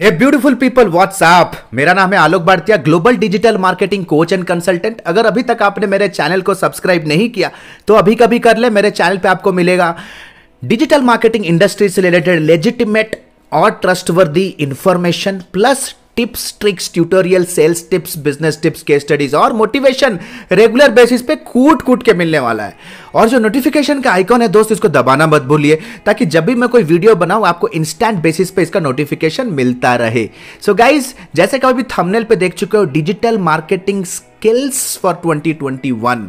हे beautiful people, WhatsApp. मेरा नाम है आलोक भारतीय, global digital marketing coach and consultant. अगर अभी तक आपने मेरे चैनल को सब्सक्राइब नहीं किया तो अभी कभी कर ले। मेरे चैनल पे आपको मिलेगा डिजिटल मार्केटिंग इंडस्ट्री से रिलेटेड लेजिटिमेट और trustworthy information plus tips, tricks, tutorial, sales tips, business tips, case studies और मोटिवेशन रेगुलर बेसिस पे कूट कूट के मिलने वाला है। और जो नोटिफिकेशन का आइकॉन है दोस्त, इसको दबाना मत भूलिए ताकि जब भी मैं कोई वीडियो बनाऊं आपको इंस्टेंट बेसिस पे इसका नोटिफिकेशन मिलता रहे। सो गाइज, जैसे कभी थंबनेल पे देख चुके हो, digital marketing skills for 2021।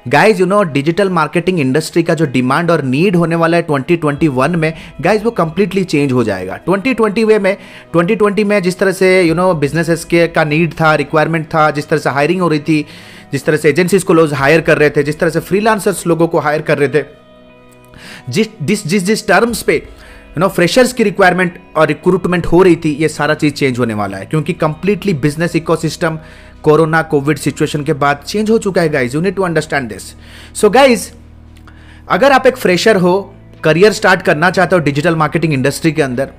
Guys you know, digital marketing industry का जो डिमांड और नीड होने वाला है 2021 में, गाइज वो कंप्लीटली चेंज हो जाएगा। 2020 में जिस तरह से यू नो बिजनेसेस के का नीड था, रिक्वायरमेंट था, जिस तरह से हायरिंग हो रही थी, जिस तरह से एजेंसीज को लोग हायर कर रहे थे, जिस तरह से फ्रीलांसर्स लोगों को हायर कर रहे थे, जिस टर्म्स पे यू नो फ्रेशर्स की रिक्वायरमेंट और रिक्रूटमेंट हो रही थी, ये सारा चीज चेंज होने वाला है क्योंकि completely business ecosystem corona Covid situation के बाद चेंज हो चुका है। Guys you need to understand this. So guys, अगर आप एक फ्रेशर हो, करियर स्टार्ट करना चाहते हो डिजिटल मार्केटिंग इंडस्ट्री के अंदर,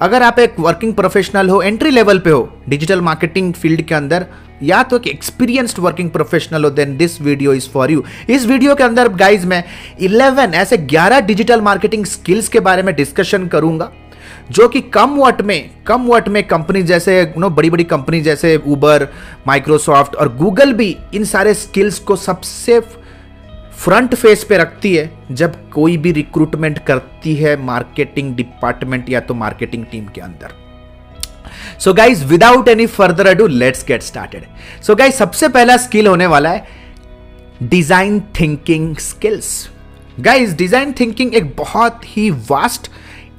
अगर आप एक वर्किंग प्रोफेशनल हो, एंट्री लेवल पे हो डिजिटल मार्केटिंग फील्ड के अंदर, या तो एक एक्सपीरियंस्ड वर्किंग प्रोफेशनल हो, then this video is for you. इस वीडियो के अंदर गाइज मैं 11 डिजिटल मार्केटिंग स्किल्स के बारे में डिस्कशन करूंगा जो कि कम वट में कंपनी जैसे नो बड़ी बड़ी कंपनी जैसे उबर, माइक्रोसॉफ्ट और गूगल भी इन सारे स्किल्स को सबसे फ्रंट फेस पे रखती है जब कोई भी रिक्रूटमेंट करती है मार्केटिंग डिपार्टमेंट या तो मार्केटिंग टीम के अंदर। So guys, without any further ado, let's get started. So guys, सबसे पहला स्किल होने वाला है design thinking skills. Guys, design thinking एक बहुत ही वास्ट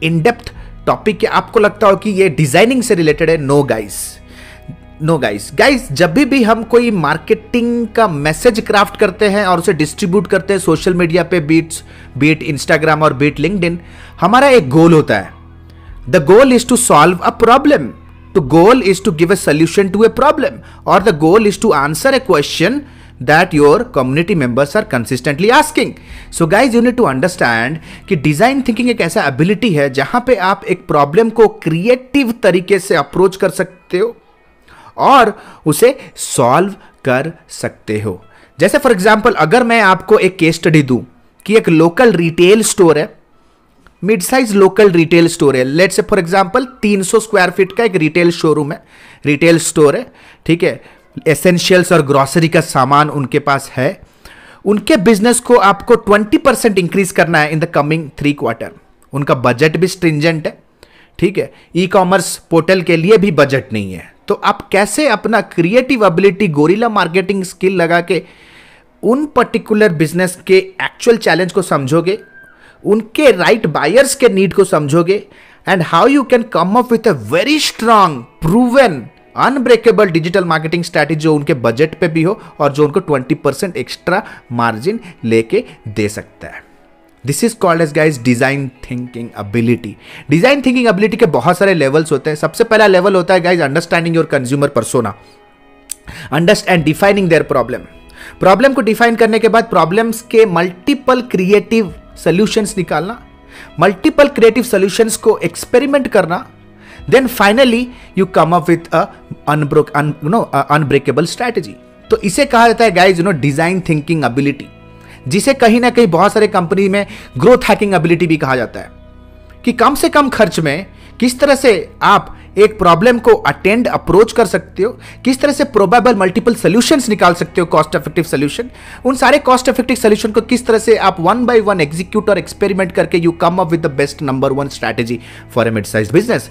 इन डेप्थ टॉपिक है। आपको लगता हो कि ये डिजाइनिंग से रिलेटेड है। नो गाइज, जब भी हम कोई मार्केटिंग का मैसेज क्राफ्ट करते हैं और उसे डिस्ट्रीब्यूट करते हैं सोशल मीडिया पे, बीट इंस्टाग्राम और बीट लिंक्डइन, हमारा एक गोल होता है। The goal is to solve a problem, the goal is to give a solution to a problem, और the goal is to answer a question that your community members are consistently asking. So guys, you need to understand कि design thinking एक ऐसा ability है जहां पे आप एक problem को क्रिएटिव तरीके से अप्रोच कर सकते हो और उसे सॉल्व कर सकते हो। जैसे फॉर एग्जांपल, अगर मैं आपको एक केस स्टडी दूं कि एक लोकल रिटेल स्टोर है, mid size local retail store है, let's say for example 300 square feet का एक रिटेल शोरूम है, रिटेल स्टोर है, ठीक है, एसेंशियल्स और ग्रोसरी का सामान उनके पास है। उनके बिजनेस को आपको 20% इंक्रीज करना है इन द कमिंग 3 क्वार्टर। उनका बजट भी स्ट्रिंजेंट है, ठीक है, ई कॉमर्स पोर्टल के लिए भी बजट नहीं है। तो आप कैसे अपना creative ability, gorilla marketing skill लगा के उन पर्टिकुलर बिजनेस के एक्चुअल चैलेंज को समझोगे, उनके राइट बायर्स के नीड को समझोगे, and how you can come up with a very strong, proven, unbreakable digital marketing strategy जो उनके बजट पे भी हो और जो उनको 20% एक्स्ट्रा मार्जिन लेके दे सकता है। This is called as guys design thinking ability. Design thinking ability के बहुत सारे लेवल्स होते हैं। सबसे पहला लेवल होता है guys understanding your consumer persona, understand defining their problem को डिफाइन करने के बाद प्रॉब्लम्स के मल्टीपल क्रिएटिव सोल्यूशंस निकालना, मल्टीपल क्रिएटिव सोल्यूशंस को एक्सपेरिमेंट करना, then finally you come up with a unbreakable strategy। तो इसे कहा जाता है guys you know design thinking ability, जिसे कहीं ना कहीं बहुत सारे कंपनी में ग्रोथ हैकिंग एबिलिटी भी कहा जाता है कि कम से कम खर्च में किस तरह से आप एक प्रॉब्लम को अटेंड अप्रोच कर सकते हो, किस तरह से प्रोबेबल मल्टीपल सॉल्यूशंस निकाल सकते हो, कॉस्ट इफेक्टिव सॉल्यूशन। उन सारे कॉस्ट इफेक्टिव सॉल्यूशन को किस तरह से आप 1 by 1 एग्जीक्यूट और एक्सपेरिमेंट करके you come up with the best number 1 strategy for a mid size business.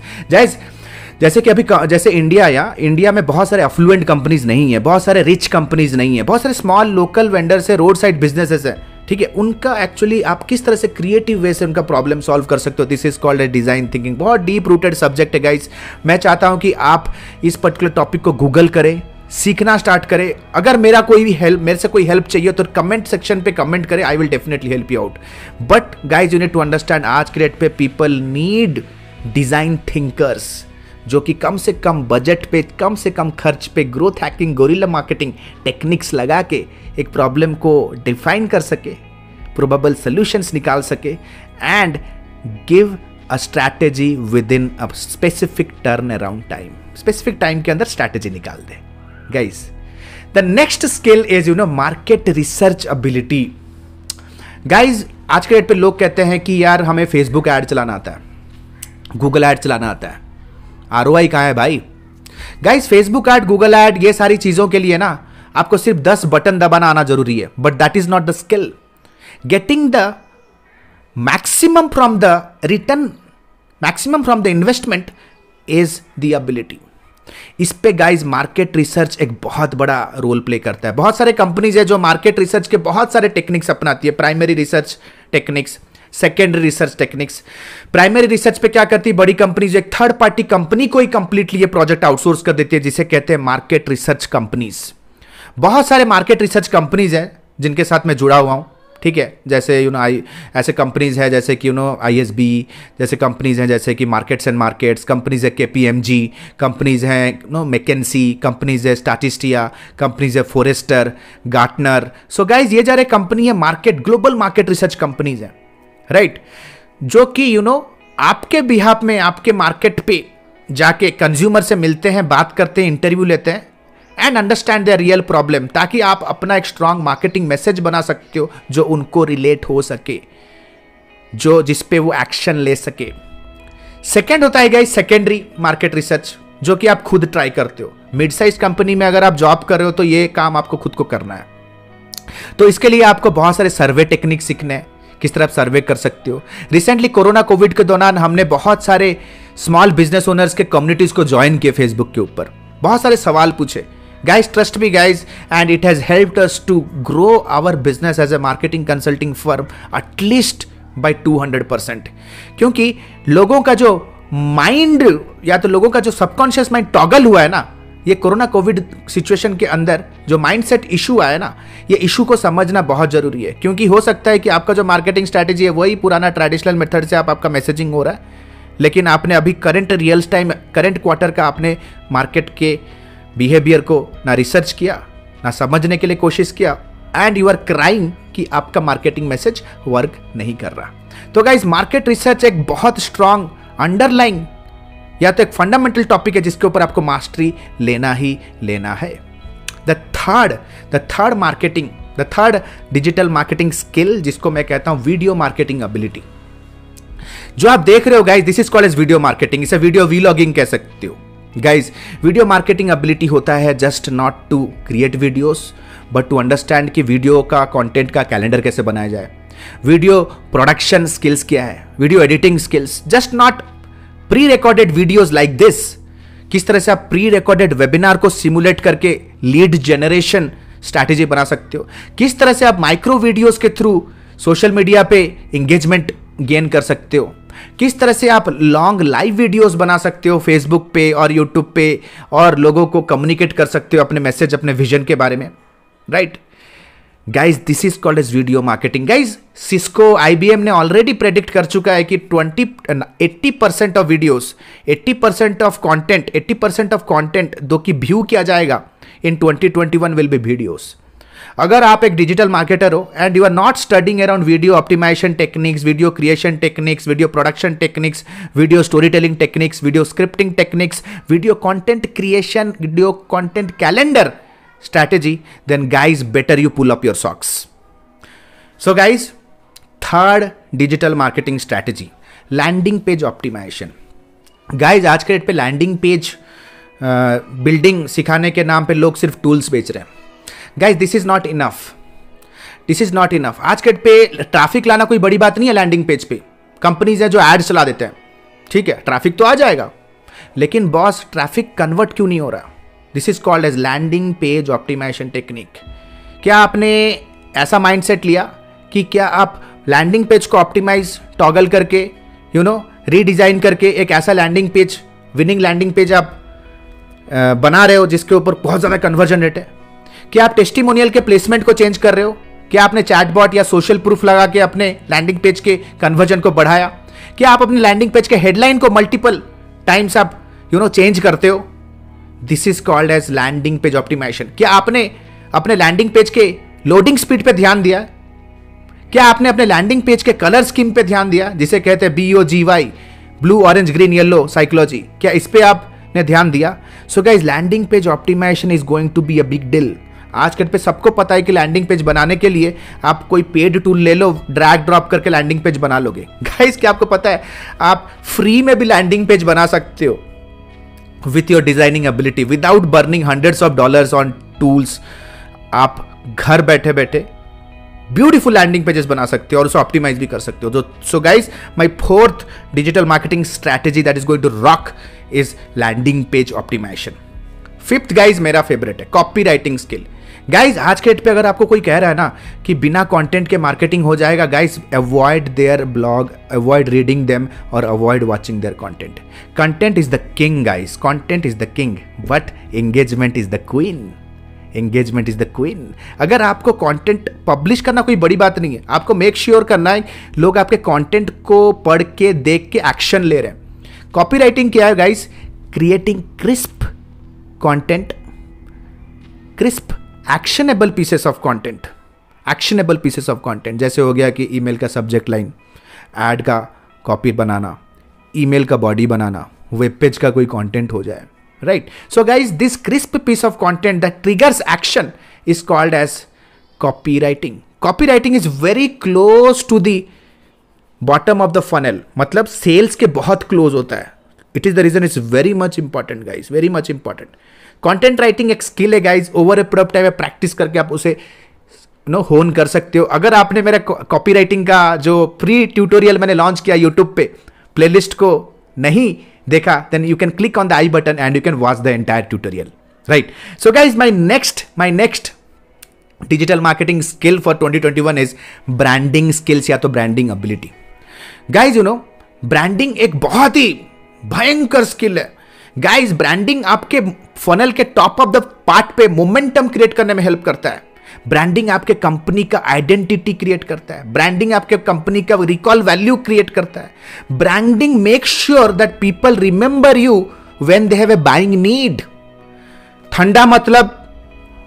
जैसे कि अभी जैसे इंडिया में बहुत सारे अफ्लुएंट कंपनीज नहीं है, बहुत सारे रिच कंपनीज नहीं है, बहुत सारे स्मॉल लोकल वेंडर्स है, रोड साइड बिजनेसेस है, ठीक है। उनका एक्चुअली आप किस तरह से क्रिएटिव वे से उनका प्रॉब्लम सॉल्व कर सकते हो, this is called a design thinking. बहुत डीप रूटेड सब्जेक्ट है गाइस। मैं चाहता हूं कि आप इस पर्टिकुलर टॉपिक को गूगल करें, सीखना स्टार्ट करें। अगर मेरे से कोई हेल्प चाहिए तो कमेंट सेक्शन पे कमेंट करें, I will definitely help you out. But guys you need to understand, आज के डेट पे पीपल नीड डिजाइन थिंकर्स जो कि कम से कम बजट पे, कम से कम खर्च पे growth hacking, gorilla marketing techniques लगा के एक प्रॉब्लम को डिफाइन कर सके, प्रोबेबल सॉल्यूशंस निकाल सके, and give a strategy within a specific turn around time. Specific time के अंदर स्ट्रैटेजी निकाल दे। Guys the next skill is market research ability. Guys आज के डेट पे लोग कहते हैं कि यार हमें फेसबुक ऐड चलाना आता है, गूगल ऐड चलाना आता है, ROI कहाँ है भाई? Guys Facebook ad, Google add, ये सारी चीजों के लिए ना आपको सिर्फ 10 बटन दबाना आना जरूरी है, but that is not the skill. Getting the maximum from the return, maximum from the investment is the ability. इस पे गाइज मार्केट रिसर्च एक बहुत बड़ा रोल प्ले करता है। बहुत सारे कंपनीज है जो मार्केट रिसर्च के बहुत सारे टेक्निक्स अपनाती है। Primary research techniques, secondary research techniques. Primary research पे क्या करती है बड़ी कंपनीज, एक थर्ड पार्टी कंपनी को ही कंप्लीटली ये प्रोजेक्ट आउटसोर्स कर देती है, जिसे कहते हैं मार्केट रिसर्च कंपनीज। बहुत सारे मार्केट रिसर्च कंपनीज हैं जिनके साथ मैं जुड़ा हुआ हूं, ठीक है। जैसे ऐसे कंपनीज है जैसे कि ISB जैसे कंपनीज हैं, जैसे कि मार्केट्स एंड मार्केट्स कंपनीज है, KPMG कंपनीज हैं, मैकेंसी कंपनीज है, स्टैटिस्टिया कंपनीज है, फॉरेस्टर, गार्टनर। सो गाइज ये जा रहे कंपनी है market, global market research companies है, राइट, जो कि आपके बिहाफ में, आपके मार्केट पे जाके कंज्यूमर से मिलते हैं, बात करते हैं, इंटरव्यू लेते हैं and understand the real problem, ताकि आप अपना एक स्ट्रॉन्ग मार्केटिंग मैसेज बना सकते हो जो उनको रिलेट हो सके, जो जिस पे वो एक्शन ले सके। सेकेंड होता है गाइस सेकेंडरी मार्केट रिसर्च, जो कि आप खुद ट्राई करते हो। मिड साइज कंपनी में अगर आप जॉब कर रहे हो तो ये काम आपको खुद को करना है। तो इसके लिए आपको बहुत सारे सर्वे टेक्निक सीखने हैं, किस तरह आप सर्वे कर सकते हो। रिसेंटली कोरोना कोविड के दौरान हमने बहुत सारे स्मॉल बिजनेस ओनर्स के कम्युनिटीज को ज्वाइन किए फेसबुक के ऊपर, बहुत सारे सवाल पूछे। Guys, trust me guys, and it has helped us to grow our business as a marketing consulting firm at least by 200%। क्योंकि लोगों का जो माइंड या तो लोगों का जो सबकॉन्शियस माइंड टॉगल हुआ है ना, ये कोरोना कोविड सिचुएशन के अंदर जो माइंडसेट इशू आया ना, ये इशू को समझना बहुत जरूरी है। क्योंकि हो सकता है कि आपका जो मार्केटिंग स्ट्रैटेजी है वही पुराना ट्रेडिशनल मेथड से आपका मैसेजिंग हो रहा है, लेकिन आपने अभी current real time, current quarter का आपने मार्केट के बिहेवियर को ना रिसर्च किया, ना समझने के लिए कोशिश किया, एंड यू आर क्राइंग कि आपका मार्केटिंग मैसेज वर्क नहीं कर रहा। तो गाइज मार्केट रिसर्च एक बहुत स्ट्रांग अंडरलाइन या तो एक फंडामेंटल टॉपिक है जिसके ऊपर आपको मास्टरी लेना ही लेना है। The third marketing, the third digital marketing skill, जिसको मैं कहता हूं वीडियो मार्केटिंग एबिलिटी। जो आप देख रहे हो guys, this is called as video marketing, इसे वीडियो वीलॉगिंग कह सकते हो। गाइज वीडियो मार्केटिंग एबिलिटी होता है just not to create videos, but to understand कि वीडियो का कंटेंट का कैलेंडर कैसे बनाया जाए, वीडियो प्रोडक्शन स्किल्स क्या है, video editing skills, just not pre recorded videos like this. किस तरह से आप प्री रिकॉर्डेड वेबिनार को सिमुलेट करके लीड जनरेशन स्ट्रैटेजी बना सकते हो, किस तरह से आप माइक्रो वीडियोस के थ्रू सोशल मीडिया पे इंगेजमेंट गेन कर सकते हो, किस तरह से आप लॉन्ग लाइव वीडियोस बना सकते हो फेसबुक पे और यूट्यूब पे और लोगों को कम्युनिकेट कर सकते हो अपने मैसेज, अपने विजन के बारे में, right. Guys this is called as video marketing. Guys Cisco, IBM ने ऑलरेडी प्रेडिक्ट कर चुका है कि 80% of videos, 80% of content, 80% of content दो की व्यू किया जाएगा इन 2021 विल बी वीडियोस। अगर आप एक डिजिटल मार्केटर हो and you are not studying around video optimisation techniques, video creation techniques, video production techniques, video story telling techniques, video scripting techniques, video content creation, video content calendar strategy, then guys better you pull up your socks. So guys, third digital marketing strategy, landing page optimization. Guys आज के date पे landing page building सिखाने के नाम पे लोग सिर्फ tools बेच रहे हैं। Guys this is not enough, this is not enough. आज के डेट पे ट्रैफिक लाना कोई बड़ी बात नहीं है। लैंडिंग पेज पे कंपनीज है जो एड्स चला देते हैं, ठीक है, ट्रैफिक तो आ जाएगा, लेकिन बॉस ट्रैफिक कन्वर्ट क्यों नहीं हो रहा? This is called as landing page optimisation technique. क्या आपने ऐसा माइंडसेट लिया कि क्या आप लैंडिंग पेज को ऑप्टिमाइज टॉगल करके रीडिजाइन करके एक ऐसा landing page, winning landing page आप बना रहे हो जिसके ऊपर बहुत ज़्यादा कन्वर्जन रेट है? क्या आप टेस्टिमोनियल के प्लेसमेंट को चेंज कर रहे हो? क्या आपने चैटबॉट या सोशल प्रूफ लगा के अपने लैंडिंग पेज के कन्वर्जन को बढ़ाया? क्या आप अपनी लैंडिंग पेज के हेडलाइन को मल्टीपल टाइम्स आप चेंज करते हो? This is called as landing page optimisation. क्या आपने अपने लैंडिंग पेज के लोडिंग स्पीड पे ध्यान दिया? क्या आपने अपने लैंडिंग पेज के कलर स्कीम पे ध्यान दिया, जिसे कहते हैं BOGY, blue orange green yellow psychology, क्या इस पे आपने ध्यान दिया? So guys, landing page optimisation is going to be a big deal. आज के पे सबको पता है कि लैंडिंग पेज बनाने के लिए आप कोई पेड टूल ले लो, ड्रैग ड्रॉप करके लैंडिंग पेज बना लोगे। गाइस, क्या आपको पता है आप फ्री में भी लैंडिंग पेज बना सकते हो with your designing ability, without burning hundreds of dollars on tools. आप घर बैठे बैठे ब्यूटीफुल लैंडिंग पेजेस बना सकते हो और उसे ऑप्टिमाइज भी कर सकते हो। So guys, my fourth digital marketing strategy that is going to rock is landing page optimisation. Fifth guys, मेरा फेवरेट है कॉपी राइटिंग स्किल। गाइज, आज के डेट पे अगर आपको कोई कह रहा है ना कि बिना कंटेंट के मार्केटिंग हो जाएगा, guys avoid their blog, avoid reading them और avoid watching their content. Content is the king guys, content is the king, but engagement is the queen. Engagement is the queen. अगर आपको content publish करना कोई बड़ी बात नहीं है, आपको मेक श्योर करना है लोग आपके कंटेंट को पढ़ के देख के एक्शन ले रहे हैं। कॉपी राइटिंग क्या है guys? Creating crisp content, crisp actionable pieces of content, actionable pieces of content. जैसे हो गया कि ईमेल का सब्जेक्ट लाइन, ऐड का कॉपी बनाना, ईमेल का बॉडी बनाना, वेब पेज का कोई कंटेंट हो जाए, right? So guys, this crisp piece of content that triggers action is called as copy writing. Copy writing is very close to the bottom of the funnel, मतलब sales के बहुत close होता है। It is the reason it's very much important guys, very much important. Content writing एक skill है guys, over a period of time practice करके आप उसे होन कर सकते हो। अगर आपने मेरा कॉपी राइटिंग का जो फ्री ट्यूटोरियल मैंने लॉन्च किया यूट्यूब पे, प्लेलिस्ट को नहीं देखा, then you can click on the eye button and you can watch the entire tutorial, right? So guys, my next digital marketing skill for 2021 is branding skills या तो branding ability. Guys, branding एक बहुत ही भयंकर skill है। Guys, branding आपके funnel के top of the part पे momentum create करने में हेल्प करता है। ब्रांडिंग आपके कंपनी का आइडेंटिटी क्रिएट करता है। ब्रांडिंग आपके कंपनी का रिकॉल वैल्यू क्रिएट करता है। Branding make sure that people remember you when they have a buying need. ठंडा मतलब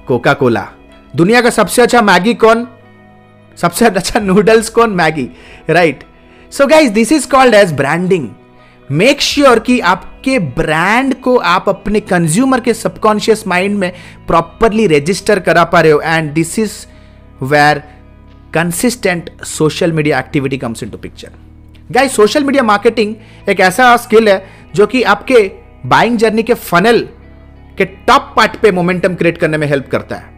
कोका कोला। दुनिया का सबसे अच्छा मैगी कौन? सबसे अच्छा नूडल्स कौन? Maggi, right? So guys, this is called as branding. Make sure कि आपके ब्रांड को आप अपने कंज्यूमर के सबकॉन्शियस माइंड में प्रॉपरली रजिस्टर करा पा रहे हो, and this is where consistent social media activity comes into picture. Guys, social media marketing एक ऐसा स्किल है जो कि आपके बाइंग जर्नी के फनल के टॉप पार्ट पे मोमेंटम क्रिएट करने में हेल्प करता है।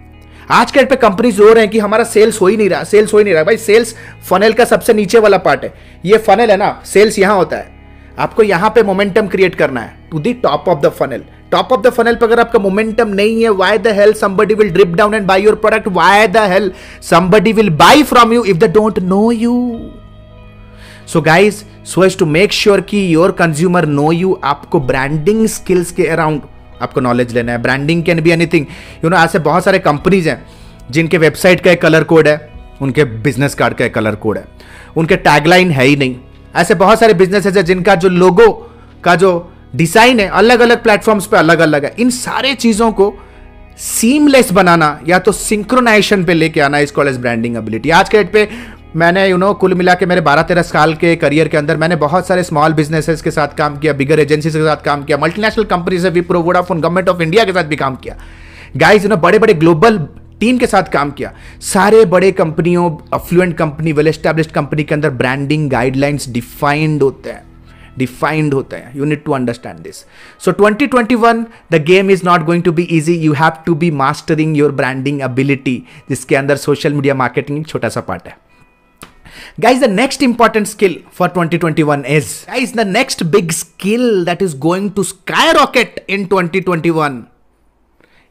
आज के डेट पे कंपनीज रो रहे हैं कि हमारा सेल्स हो ही नहीं रहा, सेल्स हो ही नहीं रहा। भाई, सेल्स फनल का सबसे नीचे वाला पार्ट है। ये फनल है ना, सेल्स यहां होता है। आपको यहां पे मोमेंटम क्रिएट करना है to the top of the funnel. Top of the funnel पे अगर आपका मोमेंटम नहीं है, why the hell somebody will drip down and buy your product? Why the hell somebody will buy from you if they don't know you? So guys, so as to make sure कि your consumer know you, आपको branding skills के around आपको knowledge लेना है। Branding can be anything. ऐसे बहुत सारे companies हैं जिनके वेबसाइट का एक कलर कोड है, उनके बिजनेस कार्ड का एक कलर कोड है, उनके टैगलाइन है ही नहीं। ऐसे बहुत सारे बिजनेसेस है जिनका जो लोगो का जो डिजाइन है अलग अलग प्लेटफॉर्म्स पे अलग अलग है। इन सारे चीजों को सीमलेस बनाना या तो सिंक्रोनाइजेशन पे लेके आना is called as branding ability. आज के डेट पे मैंने कुल मिला के मेरे 12-13 साल के करियर के अंदर मैंने बहुत सारे स्मॉल बिजनेसेस के साथ काम किया, बिगर एजेंसीज के साथ काम किया, मल्टीनेशनल कंपनी से Wipro, Vodafone, government of India के साथ भी काम किया। गाइस, बड़े बड़े ग्लोबल टीम के साथ काम किया। सारे बड़े कंपनियों, affluent company, well established company के अंदर ब्रांडिंग गाइडलाइंस डिफाइंड होते हैं, डिफाइंड होता है। You need to understand this. So 2021 the game is not going to be easy. You have to be mastering your branding ability, जिसके अंदर social media marketing एक छोटा सा पार्ट है। Guys, the next important skill for 2021 is, guys, the next big skill that is going to skyrocket in 2021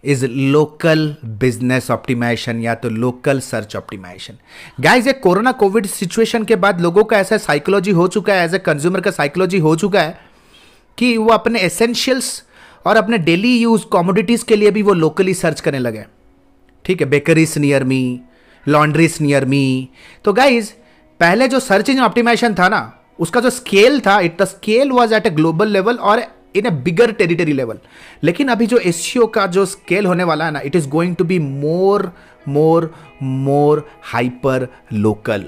is local business optimization या तो local search optimization. Guys, ये corona Covid situation के बाद लोगों का ऐसा साइकोलॉजी हो चुका है, एज ए कंज्यूमर का साइकोलॉजी हो चुका है कि वो अपने एसेंशियल्स और अपने डेली यूज कॉमोडिटीज के लिए भी वो लोकली सर्च करने लगे। ठीक है, bakeries near me, laundries near me. तो गाइज, पहले जो सर्च इंजन ऑप्टिमाइजेशन था ना, उसका जो स्केल था, the scale was at a global level और इन ए बिगर टेरिटरी लेवल। लेकिन अभी जो एसईओ का जो स्केल होने वाला है ना, it is going to be more hyper local.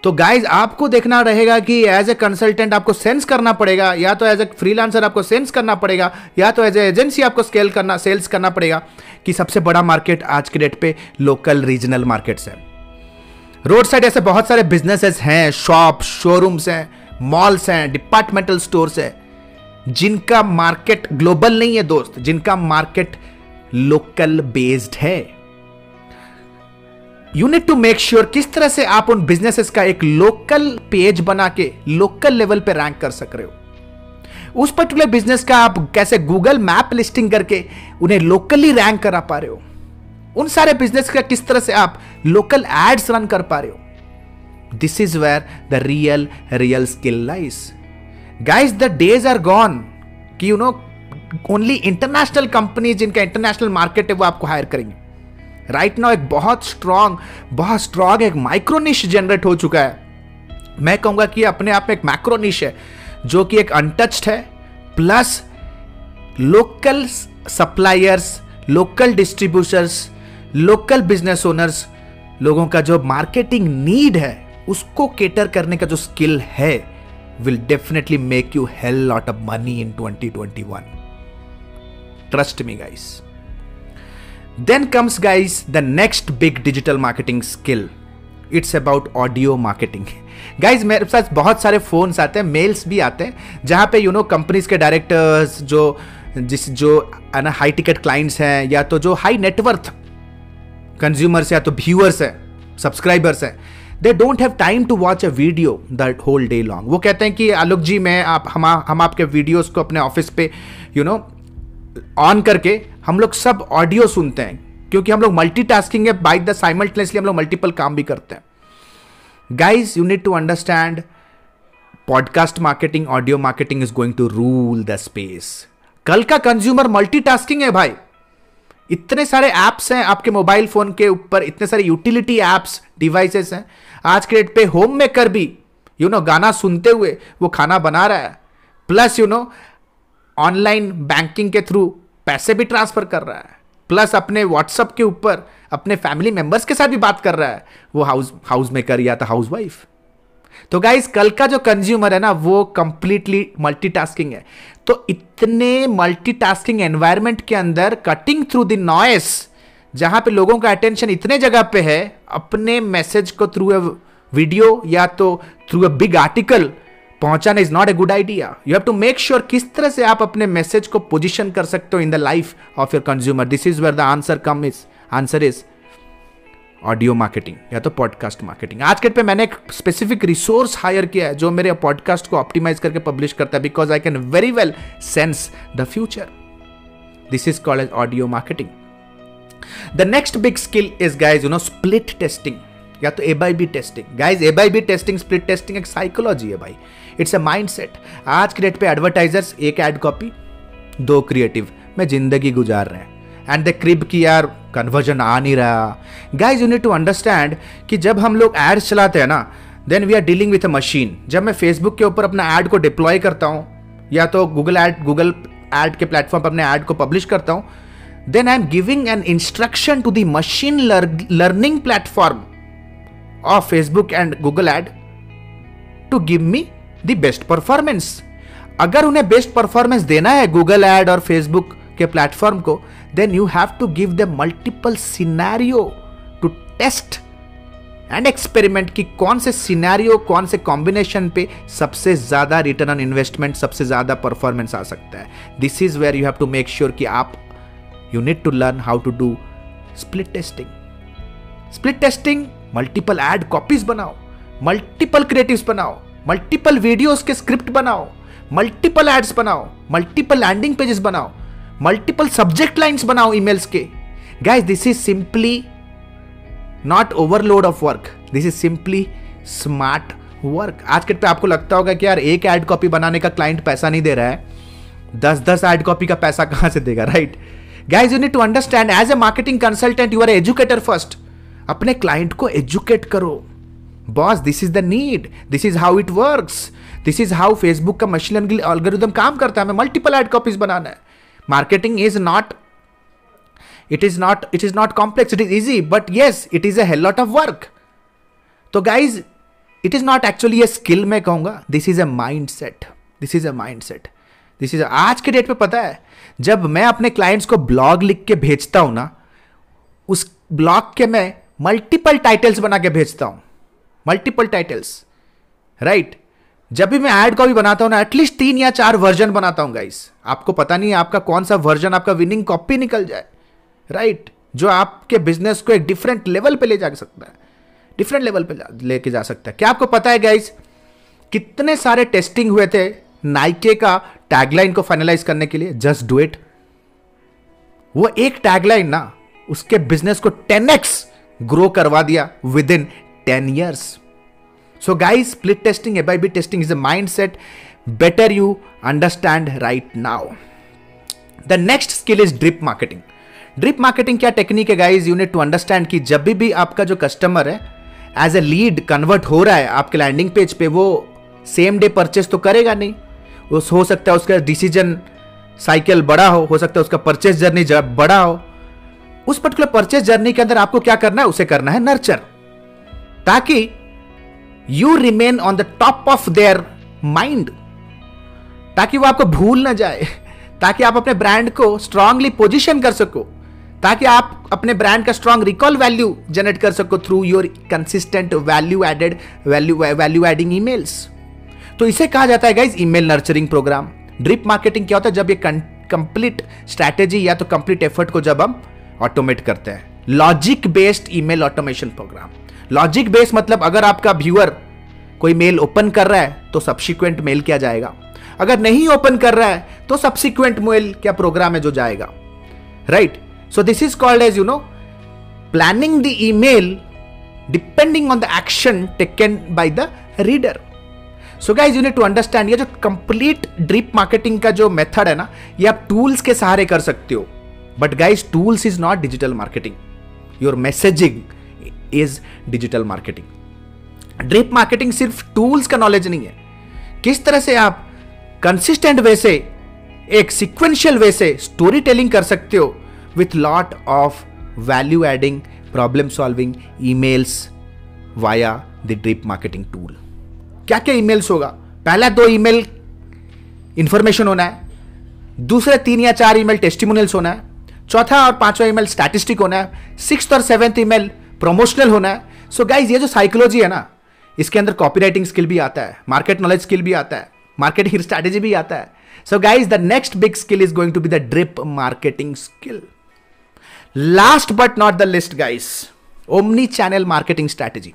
तो गाइज आपको देखना रहेगा कि एज ए कंसल्टेंट आपको सेंस करना पड़ेगा, या तो एज ए फ्रीलांसर आपको सेंस करना पड़ेगा, या तो एज ए एजेंसी आपको सेल्स करना पड़ेगा कि सबसे बड़ा मार्केट आज के डेट पे लोकल रीजनल मार्केट्स है। रोड साइड ऐसे बहुत सारे बिजनेसेस हैं, शॉप, शोरूम्स हैं, मॉल्स हैं, डिपार्टमेंटल स्टोर्स हैं, जिनका मार्केट ग्लोबल नहीं है दोस्त, जिनका मार्केट लोकल बेस्ड है। You need to make sure किस तरह से आप उन बिजनेसेस का एक लोकल पेज बना के लोकल लेवल पे रैंक कर सक रहे हो। उस पर्टिकुलर बिजनेस का आप कैसे गूगल मैप लिस्टिंग करके उन्हें लोकली रैंक करा पा रहे हो। उन सारे बिजनेस का किस तरह से आप लोकल एड्स रन कर पा रहे हो। This is where the real skill lies. Guys the days are gone कि you know only international company जिनका इंटरनेशनल मार्केट है वो आपको हायर करेंगे। राइट नाउ एक बहुत स्ट्रॉन्ग एक माइक्रो निश जनरेट हो चुका है। मैं कहूंगा कि अपने आप में एक मैक्रो निश है जो कि एक अनटच्ड है, plus local suppliers, local distributors, local business owners, लोगों का जो मार्केटिंग नीड है उसको केटर करने का जो स्किल है will definitely make you hell lot of money in 2021। Trust me guys. Then comes guys the next big digital marketing skill. It's about audio marketing. Guys मेरे पास बहुत सारे फोन्स आते हैं, मेल्स भी आते हैं, जहाँ पे कंपनीज के डायरेक्टर्स जो हाई टिकट क्लाइंट्स हैं, या तो जो हाई नेटवर्थ कंज्यूमर्स या तो व्यूअर्स हैं, सब्सक्राइबर्स हैं, they don't have time to watch a video that whole day long. वो कहते हैं कि आलोक जी हम आपके वीडियोस को अपने ऑफिस पे ऑन करके हम लोग सब ऑडियो सुनते हैं, क्योंकि हम लोग मल्टीटास्किंग है, बाय द साइमल्टेनियसली हम लोग मल्टीपल काम भी करते हैं। Guys you need to understand podcast marketing, audio marketing is going to rule the space. कल का कंज्यूमर मल्टीटास्किंग है भाई। इतने सारे एप्स हैं आपके मोबाइल फोन के ऊपर, इतने सारे यूटिलिटी एप्स, डिवाइसेस हैं। आज के डेट पे होम मेकर भी गाना सुनते हुए वो खाना बना रहा है, प्लस ऑनलाइन बैंकिंग के थ्रू पैसे भी ट्रांसफर कर रहा है, प्लस अपने व्हाट्सएप के ऊपर अपने फैमिली मेंबर्स के साथ भी बात कर रहा है, वो हाउस मेकर या तो हाउस वाइफ। तो गाइस कल का जो कंज्यूमर है ना वो कंप्लीटली मल्टीटास्किंग है। तो इतने मल्टीटास्किंग एनवायरनमेंट के अंदर कटिंग थ्रू द नॉइस, जहां पे लोगों का अटेंशन इतने जगह पे है, अपने मैसेज को थ्रू अ वीडियो या तो थ्रू अ बिग आर्टिकल पहुंचाना is not a good idea. You have to make sure किस तरह से आप अपने मैसेज को पोजीशन कर सकते हो in the life of your consumer. This is where the answer is audio marketing या तो पॉडकास्ट मार्केटिंग। आज के पे मैंने एक स्पेसिफिक रिसोर्स हायर किया है जो मेरे पॉडकास्ट को ऑप्टिमाइज करके पब्लिश करता है, because I can very well sense the future. This is called as audio marketing. The next big skill is guys split testing या तो A/B testing. Guys A/B testing, split testing एक psychology है भाई, it's a mindset. आज के date पे advertisers एक ad copy, 2 creative में जिंदगी गुजार रहे हैं, एंड द क्रिब की यार कन्वर्जन आ नहीं रहा। Guys you need to understand कि जब हम लोग एड्स चलाते हैं ना, then we are dealing with a machine. जब मैं फेसबुक के ऊपर अपना एड को डिप्लॉय करता हूं या तो गूगल एड के प्लेटफॉर्म पर अपने एड को पब्लिश करता हूं, then I am giving an instruction to the machine learning platform of Facebook and Google Ad to give me the best performance। अगर उन्हें बेस्ट परफॉर्मेंस देना है गूगल एड और फेसबुक के प्लेटफॉर्म को, then you have to give them multiple scenario to test and experiment कि कौन से सिनेरियो, कौन से कॉम्बिनेशन पे सबसे ज्यादा रिटर्न ऑन इन्वेस्टमेंट, सबसे ज्यादा परफॉर्मेंस आ सकता है। This is where you have to make sure कि आप you need to learn how to do split testing. Split testing, multiple ad copies बनाओ, मल्टीपल क्रिएटिव्स बनाओ, मल्टीपल वीडियोस के स्क्रिप्ट बनाओ, मल्टीपल एड्स बनाओ, मल्टीपल लैंडिंग पेजेस बनाओ, multiple subject lines बनाओ emails के। Guys this is simply not overload of work, this is simply smart work. आज के पे आपको लगता होगा कि यार एक एड कॉपी बनाने का क्लाइंट पैसा नहीं दे रहा है, 10 एड कॉपी का पैसा कहां से देगा, right? Guys you need to understand as a marketing consultant you are educator first. अपने क्लाइंट को एजुकेट करो boss, this is the need, this is how it works, this is how Facebook का machine learning algorithm काम करता है। हमें multiple ad copies बनाना है। Marketing is not, it is not complex, it is easy, but yes, it is a hell lot of work। तो guys it is not actually a skill, मैं कहूंगा this is a mind set, this is a mind set, this is. आज के date पे पता है, जब मैं अपने क्लाइंट्स को ब्लॉग लिख के भेजता हूं ना, उस ब्लॉग के मैं मल्टीपल टाइटल्स बना के भेजता हूं, मल्टीपल टाइटल्स, राइट। जब भी मैं ऐड कॉपी बनाता हूं ना, एटलीस्ट 3 या 4 वर्जन बनाता हूं गाइस। आपको पता नहीं है आपका कौन सा वर्जन आपका विनिंग कॉपी निकल जाए, राइट, जो आपके बिजनेस को एक डिफरेंट लेवल पे ले जा सकता है, डिफरेंट लेवल पे लेके जा सकता है। क्या आपको पता है गाइस, कितने सारे टेस्टिंग हुए थे नाइके का टैगलाइन को फाइनलाइज करने के लिए, जस्ट डू इट। वो एक टैगलाइन ना उसके बिजनेस को 10x ग्रो करवा दिया with in 10 years. So guys, split testing, A/B testing is a mindset. Better you understand right now. The next skill is drip marketing. Drip marketing क्या technique है guys? You need to understand कि जब भी आपका जो customer है as a lead convert हो रहा है आपके लैंडिंग पेज पे, वो सेम डे परचेस तो करेगा नहीं। वो हो सकता है उसका डिसीजन साइकिल बड़ा हो सकता है उसका परचेस जर्नी बड़ा हो। उस पर्टिकुलर परचेस जर्नी के अंदर आपको क्या करना है, उसे करना है नर्चर, ताकि you remain on the top of their mind, ताकि वो आपको भूल ना जाए, ताकि आप अपने ब्रांड को स्ट्रांगली पोजीशन कर सको, ताकि आप अपने ब्रांड का स्ट्रांग रिकॉल वैल्यू जनरेट कर सको through your consistent value adding emails. तो इसे कहा जाता है guys email nurturing program. Drip marketing क्या होता है? जब ये कंप्लीट स्ट्रैटेजी या तो कंप्लीट एफर्ट को जब हम ऑटोमेट करते हैं। Logic based email automation program. Logic based मतलब अगर आपका व्यूअर कोई मेल ओपन कर रहा है तो सब्सिक्वेंट मेल क्या जाएगा, अगर नहीं ओपन कर रहा है तो सब्सिक्वेंट मेल क्या प्रोग्राम है जो जाएगा, right. So this is called as planning the email depending on the action taken by the reader. So guys you need to understand, ये जो कंप्लीट ड्रिप मार्केटिंग का जो मेथड है ना, ये आप टूल्स के सहारे कर सकते हो। But guys tools is not digital marketing, your messaging is digital marketing. Drip marketing सिर्फ टूल्स का नॉलेज नहीं है, किस तरह से आप कंसिस्टेंट वे से, एक सीक्वेंशियल वे से स्टोरी टेलिंग कर सकते हो with lot of value adding problem solving emails via the drip marketing tool. क्या क्या ईमेल्स होगा? पहला 2 ईमेल इंफॉर्मेशन होना है, दूसरे 3 या 4 ईमेल टेस्टिमोनियल्स होना है, चौथा और 5वां ईमेल स्टैटिस्टिक होना है, 6th और 7th ईमेल प्रमोशनल होना है। सो गाइज ये जो साइकोलॉजी है ना, इसके अंदर कॉपीराइटिंग स्किल भी आता है, मार्केट नॉलेज स्किल भी आता है, मार्केटिंग स्ट्रैटेजी भी आता है। So guys the next big skill is going to be the drip marketing skill. Last but not the least guys, omni channel marketing strategy.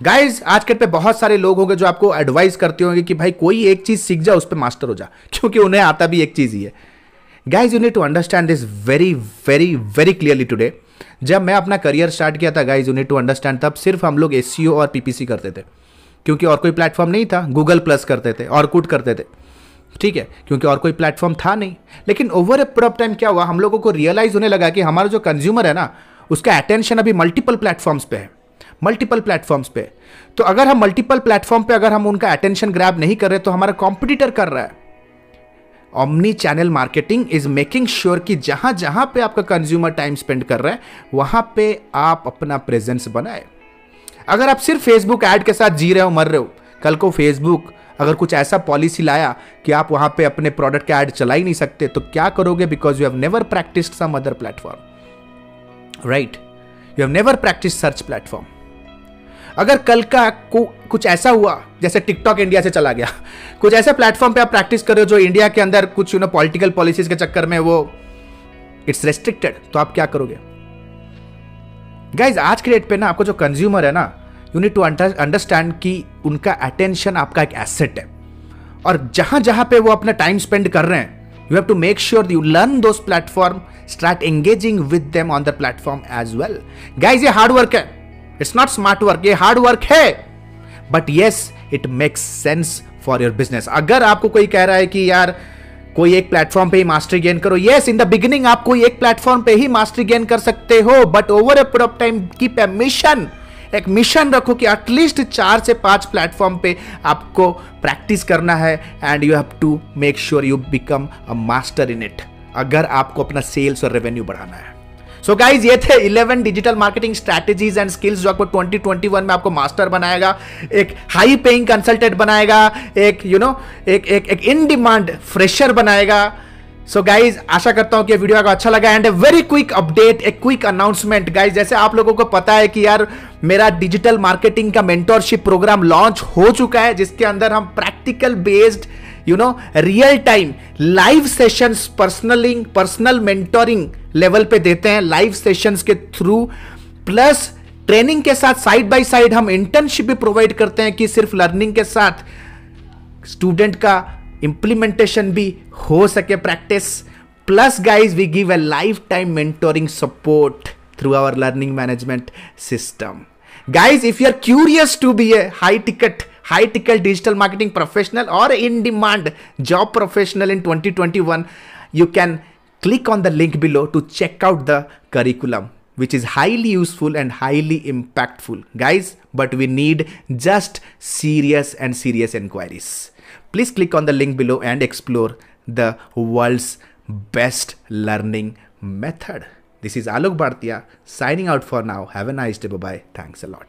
Guys आज के पे बहुत सारे लोग होंगे जो आपको एडवाइस करते होंगे कि भाई कोई एक चीज सीख जा, उस पर मास्टर हो जा, क्योंकि उन्हें आता भी एक चीज ही है। Guys you need to understand this very very very clearly today. जब मैं अपना करियर स्टार्ट किया था guys, you need to understand, तब सिर्फ हम लोग एसईओ और पीपीसी करते थे, क्योंकि और कोई प्लेटफॉर्म नहीं था। गूगल प्लस करते थे, ऑरकुट करते थे, ठीक है, क्योंकि और कोई प्लेटफॉर्म था नहीं। लेकिन over a period of time क्या हुआ, हम लोगों को रियलाइज होने लगा कि हमारा जो कंज्यूमर है ना, उसका अटेंशन अभी मल्टीपल प्लेटफॉर्म्स पे है, मल्टीपल प्लेटफॉर्म्स पे। तो अगर हम मल्टीपल प्लेटफॉर्म पे अगर हम उनका अटेंशन ग्रैब नहीं कर रहे तो हमारा कॉम्पिटिटर कर रहा है। Omni channel marketing is making sure कि जहां जहां पे आपका कंज्यूमर टाइम स्पेंड कर रहा है वहां पे आप अपना प्रेजेंस बनाए। अगर आप सिर्फ फेसबुक ऐड के साथ जी रहे हो, मर रहे हो, कल को फेसबुक अगर कुछ ऐसा पॉलिसी लाया कि आप वहां पे अपने प्रोडक्ट का ऐड चला ही नहीं सकते, तो क्या करोगे? Because you have never practised some other platform, right, you have never practice search platform. अगर कल का कुछ ऐसा हुआ जैसे टिकटॉक इंडिया से चला गया, कुछ ऐसे प्लेटफॉर्म पे आप प्रैक्टिस कर रहे हो जो इंडिया के अंदर कुछ पॉलिटिकल पॉलिसीज के चक्कर में वो इट्स रेस्ट्रिक्टेड, तो आप क्या करोगे? गाइज आज के डेट पे ना आपको जो कंज्यूमर है ना, यू नीड टू अंडरस्टैंड कि उनका अटेंशन आपका एक एसेट है, और जहां जहां पे वो अपना टाइम स्पेंड कर रहे हैं, you have to make sure you learn those platform, start engaging with them on the platform as well. Guys ये हार्ड वर्क है, इट्स नॉट स्मार्ट वर्क, ये हार्ड वर्क है, but yes it makes sense for your business. अगर आपको कोई कह रहा है कि यार कोई एक प्लेटफॉर्म पे ही मास्टरी गेन करो, यस इन द बिगिनिंग आप कोई एक प्लेटफॉर्म पे ही मास्टरी गेन कर सकते हो, but over a period of time keep a mission, एक मिशन रखो कि एटलीस्ट 4 से 5 प्लेटफॉर्म पे आपको प्रैक्टिस करना है, and you have to make sure you become a master in it, अगर आपको अपना सेल्स और रेवेन्यू बढ़ाना है। सो गाइज ये थे 11 digital marketing strategies and skills जो आपको 2021 में आपको मास्टर बनाएगा, एक हाई पेइंग कंसल्टेंट बनाएगा, एक एक इन डिमांड फ्रेशर बनाएगा। सो गाइज आशा करता हूं कि वीडियो आपको अच्छा लगा। And a very quick update, एक क्विक अनाउंसमेंट गाइज, जैसे आप लोगों को पता है कि यार मेरा डिजिटल मार्केटिंग का मेंटोरशिप प्रोग्राम लॉन्च हो चुका है, जिसके अंदर हम practical based real time live sessions personal mentoring level पे देते हैं, लाइव सेशंस के थ्रू, प्लस ट्रेनिंग के साथ साइड बाय साइड हम इंटर्नशिप भी प्रोवाइड करते हैं कि सिर्फ लर्निंग के साथ स्टूडेंट का इंप्लीमेंटेशन भी हो सके, practice. Plus guys we give a life time mentoring support through our learning management system. Guys if you are curious to be a high ticket digital marketing professional or in demand job professional in 2021, you can click on the link below to check out the curriculum, which is highly useful and highly impactful, guys. But we need just serious inquiries. Please click on the link below and explore the world's best learning method. This is Alok Bhartia signing out for now. Have a nice day. Bye bye. Thanks a lot.